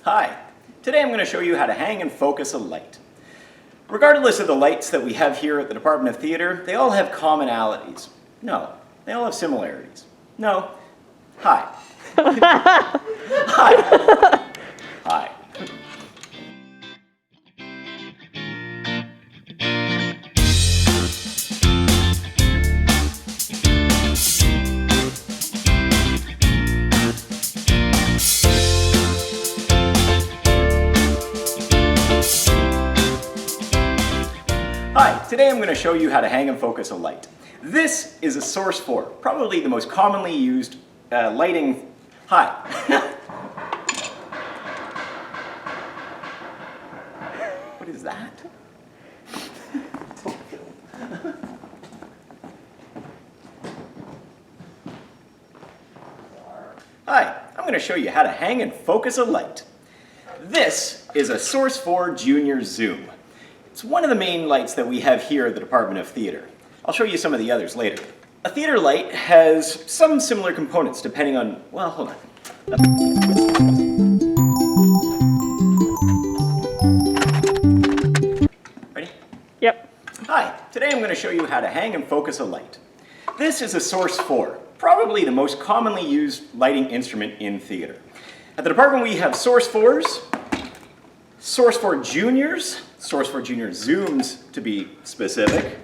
Hi, today I'm going to show you how to hang and focus a light. Regardless of the lights that we have here at the Department of Theater, they all have commonalities. No, they all have similarities. No. Hi. Hi. Hi. Hi, today I'm going to show you how to hang and focus a light. This is a source 4, probably the most commonly used lighting. Hi. What is that? Hi, I'm going to show you how to hang and focus a light. This is a Source 4 Junior Zoom. It's one of the main lights that we have here at the Department of Theater. I'll show you some of the others later. A theater light has some similar components depending on, well, hold on. Ready? Yep. Hi, today I'm going to show you how to hang and focus a light. This is a Source 4, probably the most commonly used lighting instrument in theater. At the department we have Source 4s, Source 4 Juniors, Source 4 Junior Zooms to be specific,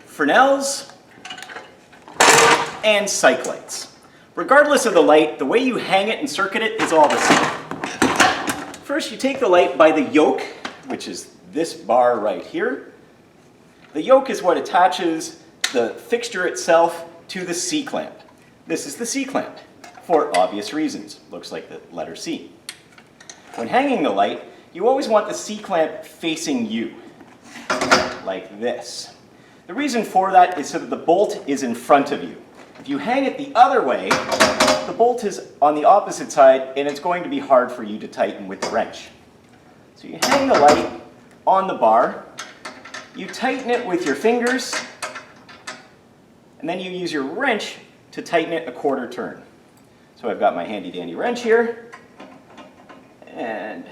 Fresnels, and cyc lights. Regardless of the light, the way you hang it and circuit it is all the same. First, you take the light by the yoke, which is this bar right here. The yoke is what attaches the fixture itself to the C-clamp. This is the C-clamp, for obvious reasons. Looks like the letter C. When hanging the light, you always want the C-clamp facing you, like this. The reason for that is so that the bolt is in front of you. If you hang it the other way, the bolt is on the opposite side and it's going to be hard for you to tighten with the wrench. So you hang the light on the bar, you tighten it with your fingers, and then you use your wrench to tighten it a quarter turn. So I've got my handy dandy wrench here, and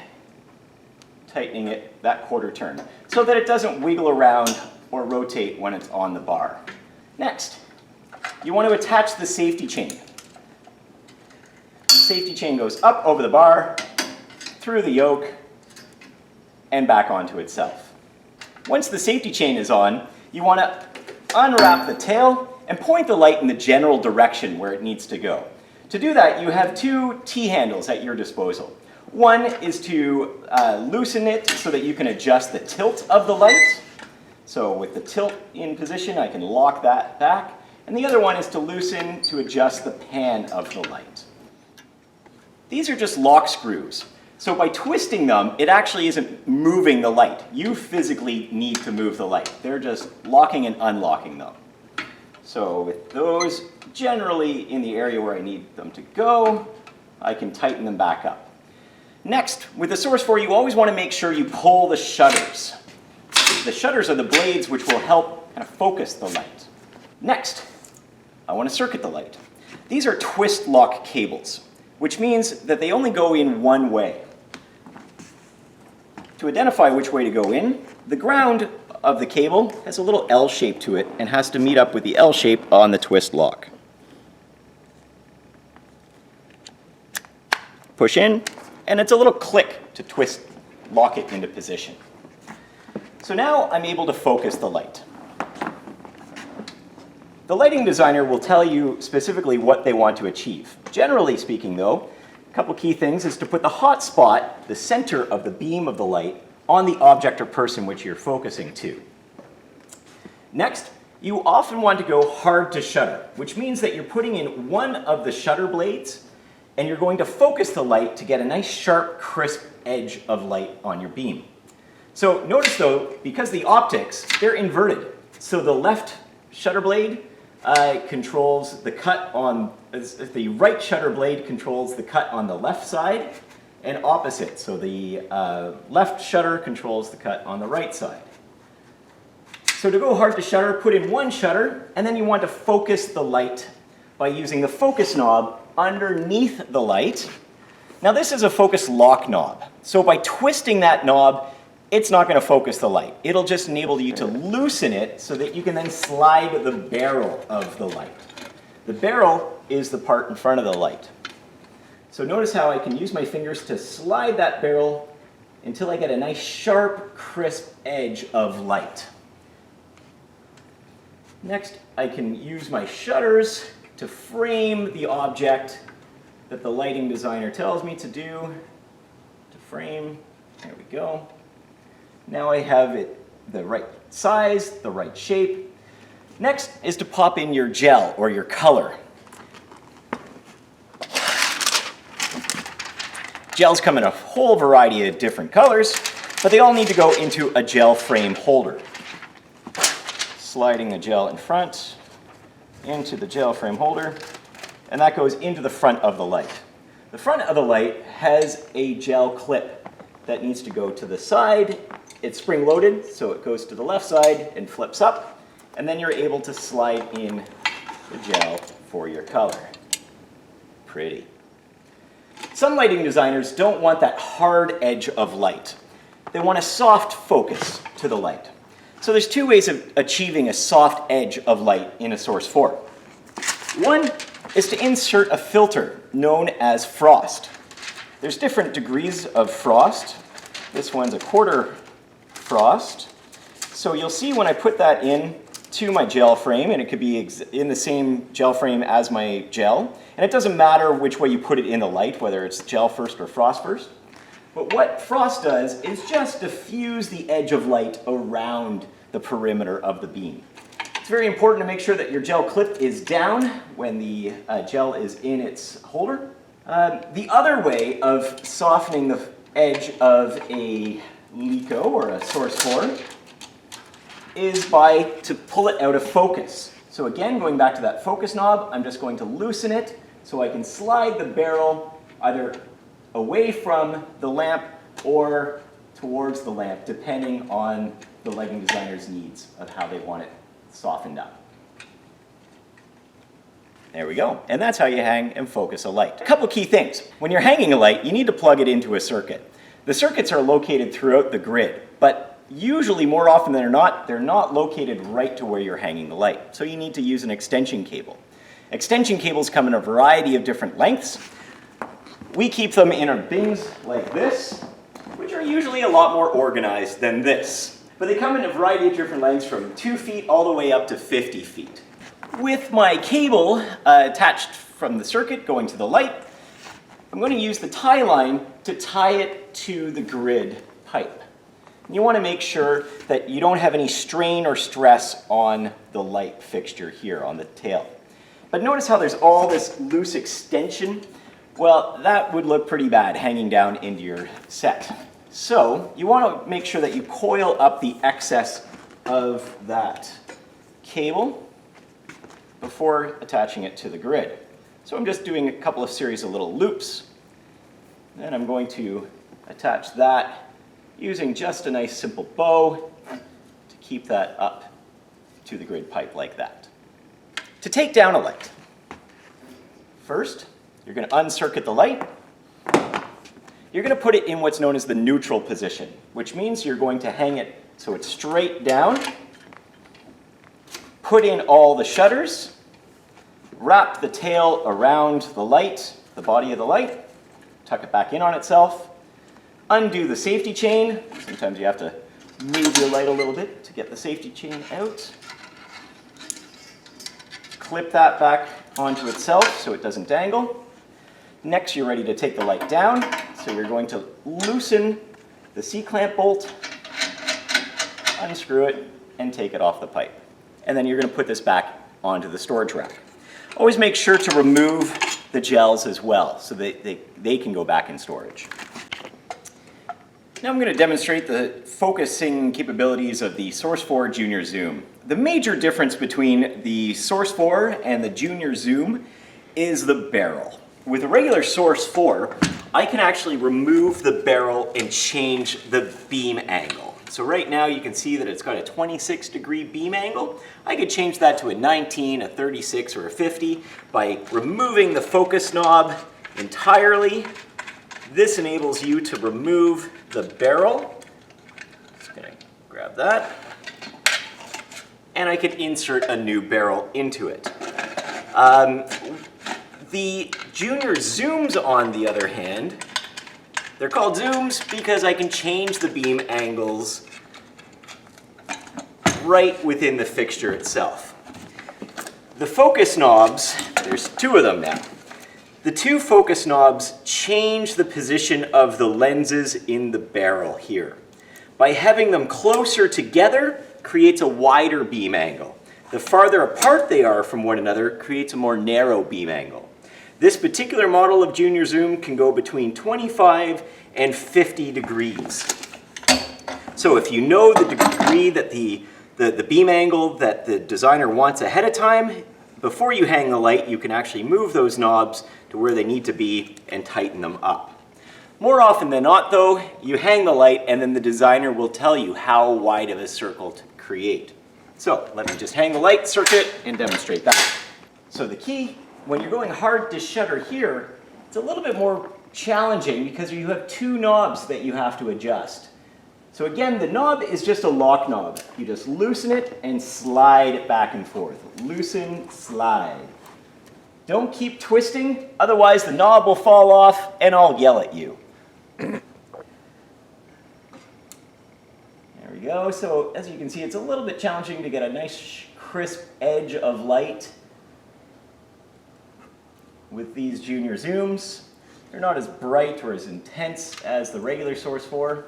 tightening it that quarter turn so that it doesn't wiggle around or rotate when it's on the bar. Next, you want to attach the safety chain. The safety chain goes up over the bar, through the yoke, and back onto itself. Once the safety chain is on, you want to unwrap the tail and point the light in the general direction where it needs to go. To do that, you have two T-handles at your disposal. One is to loosen it so that you can adjust the tilt of the light. So with the tilt in position, I can lock that back. And the other one is to loosen to adjust the pan of the light. These are just lock screws. So by twisting them, it actually isn't moving the light. You physically need to move the light. They're just locking and unlocking them. So with those generally in the area where I need them to go, I can tighten them back up. Next, with the Source 4, you always want to make sure you pull the shutters. The shutters are the blades which will help kind of focus the light. Next, I want to circuit the light. These are twist lock cables, which means that they only go in one way. To identify which way to go in, the ground of the cable has a little L shape to it and has to meet up with the L shape on the twist lock. Push in, and it's a little click to twist, lock it into position. So now I'm able to focus the light. The lighting designer will tell you specifically what they want to achieve. Generally speaking though, a couple key things is to put the hot spot, the center of the beam of the light, on the object or person which you're focusing to. Next, you often want to go hard to shutter, which means that you're putting in one of the shutter blades and you're going to focus the light to get a nice sharp, crisp edge of light on your beam. So notice though, because the optics, they're inverted. So the left shutter blade controls the cut on, the right shutter blade controls the cut on the left side, and opposite. So the left shutter controls the cut on the right side. So to go hard to shutter, put in one shutter, and then you want to focus the light by using the focus knob underneath the light Now this is a focus lock knob. So by twisting that knob, it's not going to focus the light. It'll just enable you to loosen it so that you can then slide the barrel of the light. The barrel is the part in front of the light. So notice how I can use my fingers to slide that barrel until I get a nice sharp, crisp edge of light. Next, I can use my shutters to frame the object that the lighting designer tells me to do. To frame, there we go. Now I have it the right size, the right shape. Next is to pop in your gel or your color. Gels come in a whole variety of different colors, but they all need to go into a gel frame holder. Sliding the gel in front, into the gel frame holder, and that goes into the front of the light. The front of the light has a gel clip that needs to go to the side. It's spring-loaded, so it goes to the left side and flips up, and then you're able to slide in the gel for your color. Pretty. Some lighting designers don't want that hard edge of light. They want a soft focus to the light. So there's two ways of achieving a soft edge of light in a Source 4. One is to insert a filter known as frost. There's different degrees of frost. This one's a quarter frost. So you'll see when I put that in to my gel frame, and it could be in the same gel frame as my gel, and it doesn't matter which way you put it in the light, whether it's gel first or frost first. But what frost does is just diffuse the edge of light around the perimeter of the beam. It's very important to make sure that your gel clip is down when the gel is in its holder. The other way of softening the edge of a Lico or a Source 4 is to pull it out of focus. So again, going back to that focus knob, I'm just going to loosen it so I can slide the barrel either away from the lamp or towards the lamp, depending on the lighting designer's needs of how they want it softened up. There we go. And that's how you hang and focus a light. A couple key things. When you're hanging a light, you need to plug it into a circuit. The circuits are located throughout the grid, but usually, more often than not, they're not located right to where you're hanging the light. So you need to use an extension cable. Extension cables come in a variety of different lengths. We keep them in our bins like this, which are usually a lot more organized than this. But they come in a variety of different lengths from 2 feet all the way up to 50 feet. With my cable attached from the circuit going to the light, I'm going to use the tie line to tie it to the grid pipe. You want to make sure that you don't have any strain or stress on the light fixture here on the tail. But notice how there's all this loose extension. Well, that would look pretty bad hanging down into your set. So you want to make sure that you coil up the excess of that cable before attaching it to the grid. So I'm just doing a couple of series of little loops. Then I'm going to attach that using just a nice simple bow to keep that up to the grid pipe like that. To take down a light, first you're going to uncircuit the light. You're going to put it in what's known as the neutral position, which means you're going to hang it so it's straight down, put in all the shutters, wrap the tail around the light, the body of the light, tuck it back in on itself, undo the safety chain. Sometimes you have to move your light a little bit to get the safety chain out. Clip that back onto itself so it doesn't dangle. Next, you're ready to take the light down. So you're going to loosen the C-clamp bolt, unscrew it, and take it off the pipe. And then you're going to put this back onto the storage rack. Always make sure to remove the gels as well so that they can go back in storage. Now I'm going to demonstrate the focusing capabilities of the Source 4 Junior Zoom. The major difference between the Source 4 and the Junior Zoom is the barrel. With a regular Source 4, I can actually remove the barrel and change the beam angle. So right now you can see that it's got a 26-degree beam angle. I could change that to a 19, a 36, or a 50 by removing the focus knob entirely This enables you to remove the barrel. Just gonna grab that. And I can insert a new barrel into it. The Junior Zooms, on the other hand, they're called zooms because I can change the beam angles right within the fixture itself. The focus knobs, there's two of them now. The two focus knobs change the position of the lenses in the barrel here. By having them closer together creates a wider beam angle. The farther apart they are from one another creates a more narrow beam angle. This particular model of Junior Zoom can go between 25 and 50 degrees. So if you know the degree that the beam angle that the designer wants ahead of time, before you hang the light, you can actually move those knobs to where they need to be and tighten them up. More often than not, though, you hang the light and then the designer will tell you how wide of a circle to create. So let me just hang the light circuit and demonstrate that. So the key, when you're going hard to shutter here, it's a little bit more challenging because you have two knobs that you have to adjust. So again, the knob is just a lock knob. You just loosen it and slide it back and forth. Loosen, slide. Don't keep twisting, otherwise the knob will fall off and I'll yell at you. There we go. So as you can see, it's a little bit challenging to get a nice crisp edge of light with these Junior Zooms. They're not as bright or as intense as the regular Source 4.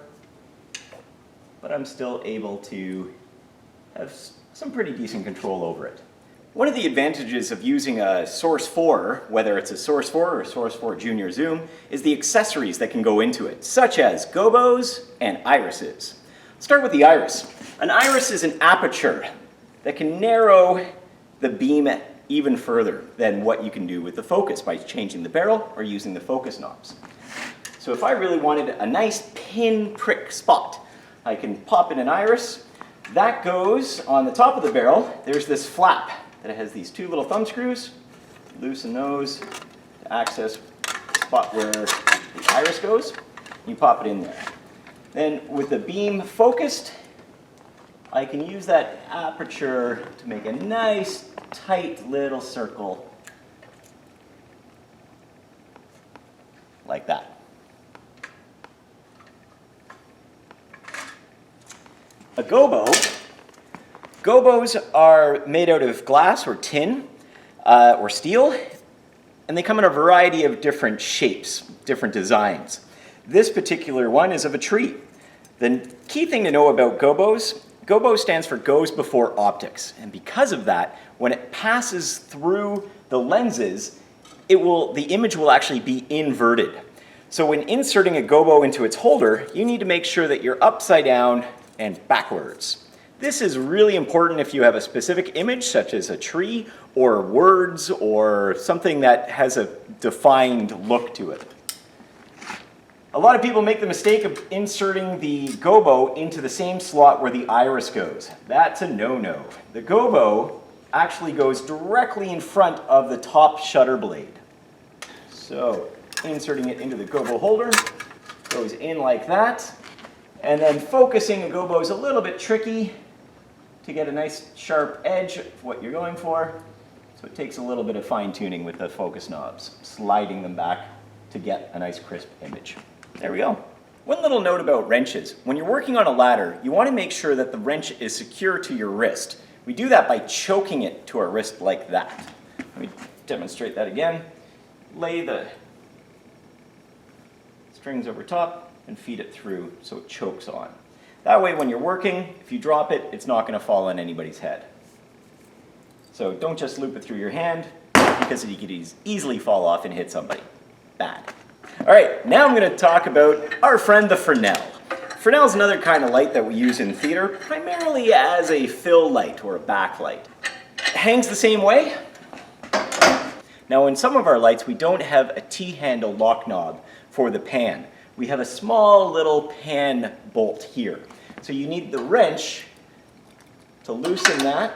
But I'm still able to have some pretty decent control over it. One of the advantages of using a Source 4, whether it's a Source 4 or a Source 4 Junior Zoom, is the accessories that can go into it, such as gobos and irises. Let's start with the iris. An iris is an aperture that can narrow the beam even further than what you can do with the focus by changing the barrel or using the focus knobs. So if I really wanted a nice pin prick spot, I can pop in an iris. That goes on the top of the barrel. There's this flap that has these two little thumb screws. Loosen those to access the spot where the iris goes. You pop it in there. Then with the beam focused, I can use that aperture to make a nice tight little circle like that. A gobo. Gobos are made out of glass or tin or steel, and they come in a variety of different shapes, different designs. This particular one is of a tree. The key thing to know about gobos, gobo stands for goes before optics, and because of that, when it passes through the lenses, the image will actually be inverted. So when inserting a gobo into its holder, you need to make sure that you're upside down and backwards. This is really important if you have a specific image, such as a tree or words or something that has a defined look to it. A lot of people make the mistake of inserting the gobo into the same slot where the iris goes. That's a no-no. The gobo actually goes directly in front of the top shutter blade. So inserting it into the gobo holder, goes in like that. And then focusing a gobo is a little bit tricky to get a nice sharp edge of what you're going for. So it takes a little bit of fine tuning with the focus knobs, sliding them back to get a nice crisp image. There we go. One little note about wrenches. When you're working on a ladder, you want to make sure that the wrench is secure to your wrist. We do that by choking it to our wrist like that. Let me demonstrate that again. Lay the strings over top and feed it through so it chokes on. That way when you're working, if you drop it, it's not going to fall on anybody's head. So don't just loop it through your hand because it could easily fall off and hit somebody. Bad. All right, now I'm going to talk about our friend the Fresnel. Fresnel is another kind of light that we use in theater, primarily as a fill light or a backlight. It hangs the same way. Now in some of our lights, we don't have a T-handle lock knob for the pan. We have a small little pan bolt here. So you need the wrench to loosen that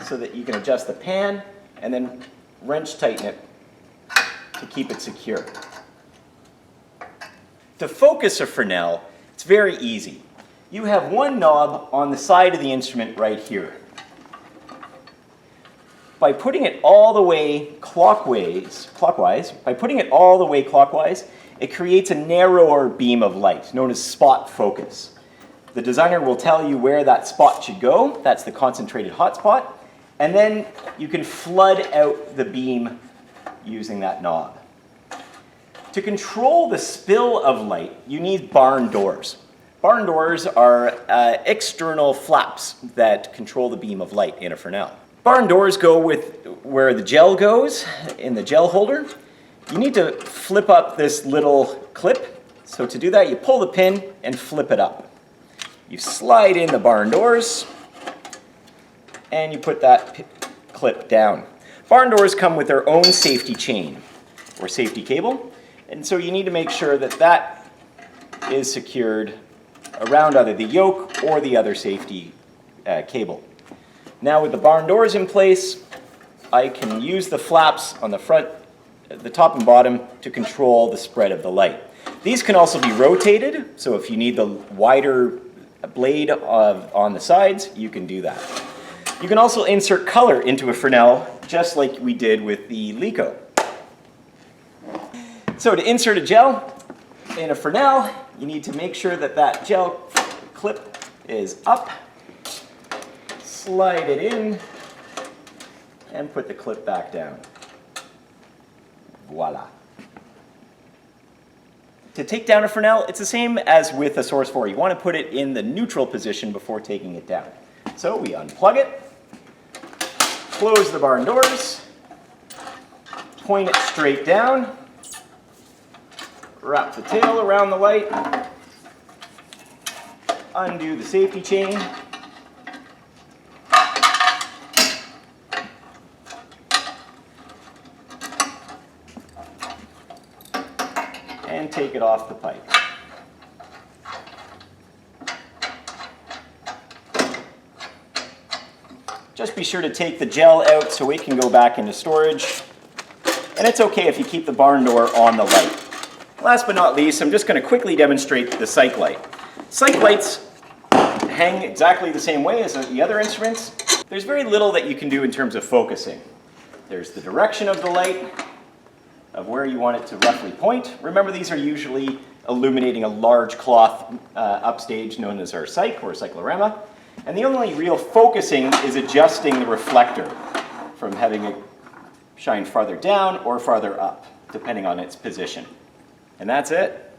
so that you can adjust the pan and then wrench tighten it to keep it secure. To focus a Fresnel, it's very easy. You have one knob on the side of the instrument right here. By putting it all the way clockwise, it creates a narrower beam of light, known as spot focus. The designer will tell you where that spot should go. That's the concentrated hot spot. And then you can flood out the beam using that knob. To control the spill of light, you need barn doors. Barn doors are external flaps that control the beam of light in a Fresnel. Barn doors go with where the gel goes, in the gel holder. You need to flip up this little clip. So to do that, you pull the pin and flip it up. You slide in the barn doors, and you put that clip down. Barn doors come with their own safety chain, or safety cable, and so you need to make sure that that is secured around either the yoke or the other safety cable. Now with the barn doors in place, I can use the flaps on the front, the top and bottom to control the spread of the light. These can also be rotated, so if you need the wider blade on the sides, you can do that. You can also insert color into a Fresnel, just like we did with the Lico. So to insert a gel in a Fresnel, you need to make sure that that gel clip is up, slide it in, and put the clip back down. Voila. To take down a Fresnel, it's the same as with a Source 4. You want to put it in the neutral position before taking it down. So we unplug it, close the barn doors, point it straight down, wrap the tail around the light, undo the safety chain, and take it off the pipe. Just be sure to take the gel out so it can go back into storage. And it's okay if you keep the barn door on the light. Last but not least, I'm just going to quickly demonstrate the cyc light. Cyc lights hang exactly the same way as the other instruments. There's very little that you can do in terms of focusing. There's the direction of the light, of where you want it to roughly point. Remember, these are usually illuminating a large cloth upstage known as our cyc or cyclorama. And the only real focusing is adjusting the reflector from having it shine farther down or farther up, depending on its position. And that's it.